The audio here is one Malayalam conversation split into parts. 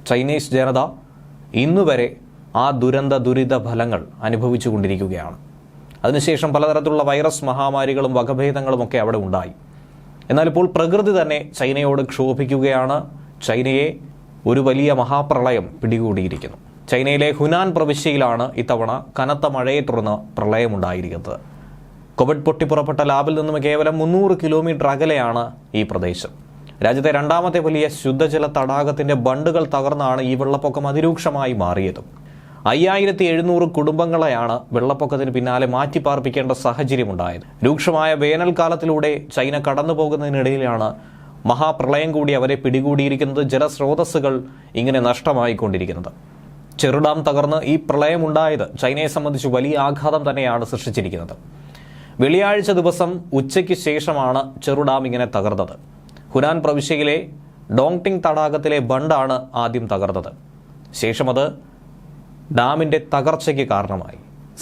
ചൈനീസ് ജനത ഇന്നുവരെ ആ ദുരിത ഫലങ്ങൾ അനുഭവിച്ചു കൊണ്ടിരിക്കുകയാണ്. അതിനുശേഷം പലതരത്തിലുള്ള വൈറസ് മഹാമാരികളും വകഭേദങ്ങളും ഒക്കെ അവിടെ ഉണ്ടായി. എന്നാൽ ഇപ്പോൾ പ്രകൃതി തന്നെ ചൈനയോട് ക്ഷോഭിക്കുകയാണ്. ചൈനയെ ഒരു വലിയ മഹാപ്രളയം പിടികൂടിയിരിക്കുന്നു. ചൈനയിലെ ഹുനാൻ പ്രവിശ്യയിലാണ് ഇത്തവണ കനത്ത മഴയെ തുടർന്ന് പ്രളയമുണ്ടായിരിക്കുന്നത്. കോവിഡ് പൊട്ടിപ്പുറപ്പെട്ട ലാബിൽ നിന്നും കേവലം 300 കിലോമീറ്റർ അകലെയാണ് ഈ പ്രദേശം. രാജ്യത്തെ രണ്ടാമത്തെ വലിയ ശുദ്ധജല തടാകത്തിന്റെ ബണ്ടുകൾ തകർന്നാണ് ഈ വെള്ളപ്പൊക്കം അതിരൂക്ഷമായി മാറിയത്. 5700 കുടുംബങ്ങളെയാണ് വെള്ളപ്പൊക്കത്തിന് പിന്നാലെ മാറ്റിപ്പാർപ്പിക്കേണ്ട സാഹചര്യമുണ്ടായത്. രൂക്ഷമായ വേനൽക്കാലത്തിലൂടെ ചൈന കടന്നുപോകുന്നതിനിടയിലാണ് മഹാപ്രളയം കൂടി അവരെ പിടികൂടിയിരിക്കുന്നത്. ജലസ്രോതസ്സുകൾ ഇങ്ങനെ നഷ്ടമായിക്കൊണ്ടിരിക്കുന്നത്. ചെറുഡാം തകർന്ന് ഈ പ്രളയമുണ്ടായത് ചൈനയെ സംബന്ധിച്ച് വലിയ ആഘാതം തന്നെയാണ് സൃഷ്ടിച്ചിരിക്കുന്നത്. വെള്ളിയാഴ്ച ദിവസം ഉച്ചയ്ക്ക് ശേഷമാണ് ചെറുഡാം ഇങ്ങനെ തകർന്നത്. ഹുനാൻ പ്രവിശ്യയിലെ ഡോങ്ടിങ് തടാകത്തിലെ ബണ്ടാണ് ആദ്യം തകർന്നത്. ശേഷം അത് ഡാമിന്റെ തകർച്ചയ്ക്ക് കാരണമായി.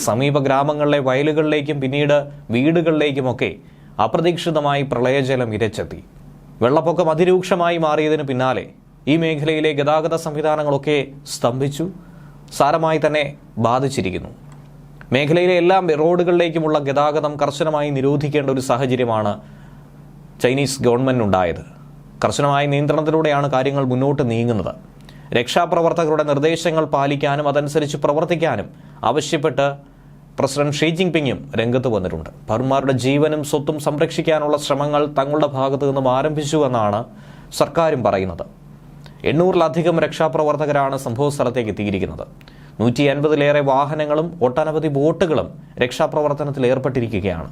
സമീപ ഗ്രാമങ്ങളിലെ വയലുകളിലേക്കും പിന്നീട് വീടുകളിലേക്കുമൊക്കെ അപ്രതീക്ഷിതമായി പ്രളയജലം ഇരച്ചെത്തി. വെള്ളപ്പൊക്കം അതിരൂക്ഷമായി മാറിയതിന് പിന്നാലെ ഈ മേഖലയിലെ ഗതാഗത സംവിധാനങ്ങളൊക്കെ സ്തംഭിച്ചു, സാരമായി തന്നെ ബാധിച്ചിരിക്കുന്നു. മേഖലയിലെ എല്ലാ റോഡുകളിലേക്കുമുള്ള ഗതാഗതം കർശനമായി നിരോധിക്കേണ്ട ഒരു സാഹചര്യമാണ് ചൈനീസ് ഗവൺമെന്റിനുണ്ടായത്. കർശനമായ നിയന്ത്രണത്തിലൂടെയാണ് കാര്യങ്ങൾ മുന്നോട്ട് നീങ്ങുന്നത്. രക്ഷാപ്രവർത്തകരുടെ നിർദ്ദേശങ്ങൾ പാലിക്കാനും അതനുസരിച്ച് പ്രവർത്തിക്കാനും ആവശ്യപ്പെട്ട് പ്രസിഡന്റ് ഷീ ജിൻപിങ്ങും രംഗത്ത് വന്നിട്ടുണ്ട്. പൗരന്മാരുടെ ജീവനും സ്വത്തും സംരക്ഷിക്കാനുള്ള ശ്രമങ്ങൾ തങ്ങളുടെ ഭാഗത്തു നിന്നും ആരംഭിച്ചുവെന്നാണ് സർക്കാരും പറയുന്നത്. 800-ലധികം രക്ഷാപ്രവർത്തകരാണ് സംഭവ സ്ഥലത്തേക്ക് എത്തിയിരിക്കുന്നത്. 150-ലേറെ വാഹനങ്ങളും ഒട്ടനവധി ബോട്ടുകളും രക്ഷാപ്രവർത്തനത്തിൽ ഏർപ്പെട്ടിരിക്കുകയാണ്.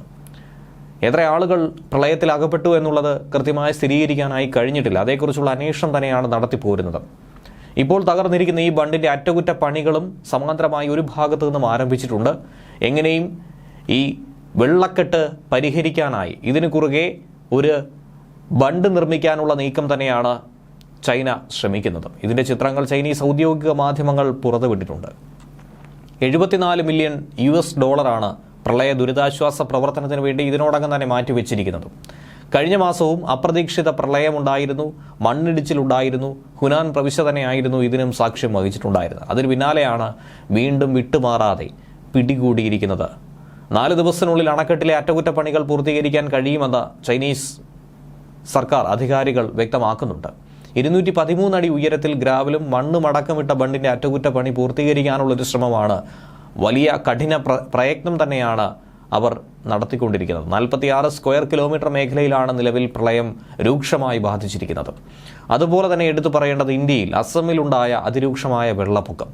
എത്ര ആളുകൾ പ്രളയത്തിൽ അകപ്പെട്ടു എന്നുള്ളത് കൃത്യമായി സ്ഥിരീകരിക്കാനായി കഴിഞ്ഞിട്ടില്ല. അതേക്കുറിച്ചുള്ള അന്വേഷണം തന്നെയാണ് നടത്തിപ്പോരുന്നത്. ഇപ്പോൾ തകർന്നിരിക്കുന്ന ഈ ബണ്ടിന്റെ അറ്റകുറ്റപ്പണികളും സമാന്തരമായി ഒരു ഭാഗത്തു നിന്നും ആരംഭിച്ചിട്ടുണ്ട്. എങ്ങനെയും ഈ വെള്ളക്കെട്ട് പരിഹരിക്കാനായി ഇതിനു കുറുകെ ഒരു ബണ്ട് നിർമ്മിക്കാനുള്ള നീക്കം തന്നെയാണ് ചൈന ശ്രമിക്കുന്നത്. ഇതിന്റെ ചിത്രങ്ങൾ ചൈനീസ് ഔദ്യോഗിക മാധ്യമങ്ങൾ പുറത്തുവിട്ടിട്ടുണ്ട്. $74 മില്യൺ പ്രളയ ദുരിതാശ്വാസ പ്രവർത്തനത്തിന് വേണ്ടി ഇതിനോടകം തന്നെ മാറ്റിവെച്ചിരിക്കുന്നത്. കഴിഞ്ഞ മാസവും അപ്രതീക്ഷിത പ്രളയമുണ്ടായിരുന്നു, മണ്ണിടിച്ചിലുണ്ടായിരുന്നു. ഹുനാൻ പ്രവിശ്യ തന്നെയായിരുന്നു ഇതിനും സാക്ഷ്യം വഹിച്ചിട്ടുണ്ടായിരുന്നത്. അതിന് പിന്നാലെയാണ് വീണ്ടും വിട്ടുമാറാതെ പിടികൂടിയിരിക്കുന്നത്. 4 ദിവസത്തിനുള്ളിൽ അണക്കെട്ടിലെ അറ്റകുറ്റപ്പണികൾ പൂർത്തീകരിക്കാൻ കഴിയുമെന്ന് ചൈനീസ് സർക്കാർ അധികാരികൾ വ്യക്തമാക്കുന്നുണ്ട്. 213 അടി ഉയരത്തിൽ ഗ്രാവലും മണ്ണും അടക്കമിട്ട ബണ്ടിന്റെ അറ്റകുറ്റപ്പണി പൂർത്തീകരിക്കാനുള്ളൊരു ശ്രമമാണ്. വലിയ കഠിന പ്രയത്നം തന്നെയാണ് അവർ നടത്തിക്കൊണ്ടിരിക്കുന്നത്. 46 സ്ക്വയർ കിലോമീറ്റർ മേഖലയിലാണ് നിലവിൽ പ്രളയം രൂക്ഷമായി ബാധിച്ചിരിക്കുന്നത്. അതുപോലെ തന്നെ എടുത്തു പറയേണ്ടത് ഇന്ത്യയിൽ അസമിലുണ്ടായ അതിരൂക്ഷമായ വെള്ളപ്പൊക്കം.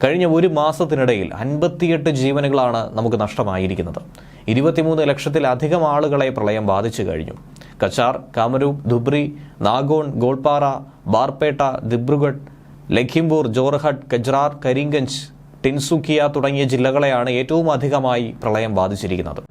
കഴിഞ്ഞ ഒരു മാസത്തിനിടയിൽ 58 ജീവനുകളാണ് നമുക്ക് നഷ്ടമായിരിക്കുന്നത്. 23 ലക്ഷത്തിലധികം ആളുകളെ പ്രളയം ബാധിച്ചു കഴിഞ്ഞു. കച്ചാർ, കാമരൂപ്, ധുബ്രി, നാഗോൺ, ഗോൾപാറ, ബാർപേട്ട, ദിബ്രുഗഡ്, ലഖിംപൂർ, ജോർഹട്ട്, കജ്രാർ, കരിംഗഞ്ച്, ടിൻസുക്കിയ തുടങ്ങിയ ജില്ലകളെയാണ് ഏറ്റവും അധികമായി പ്രളയം ബാധിച്ചിരിക്കുന്നത്.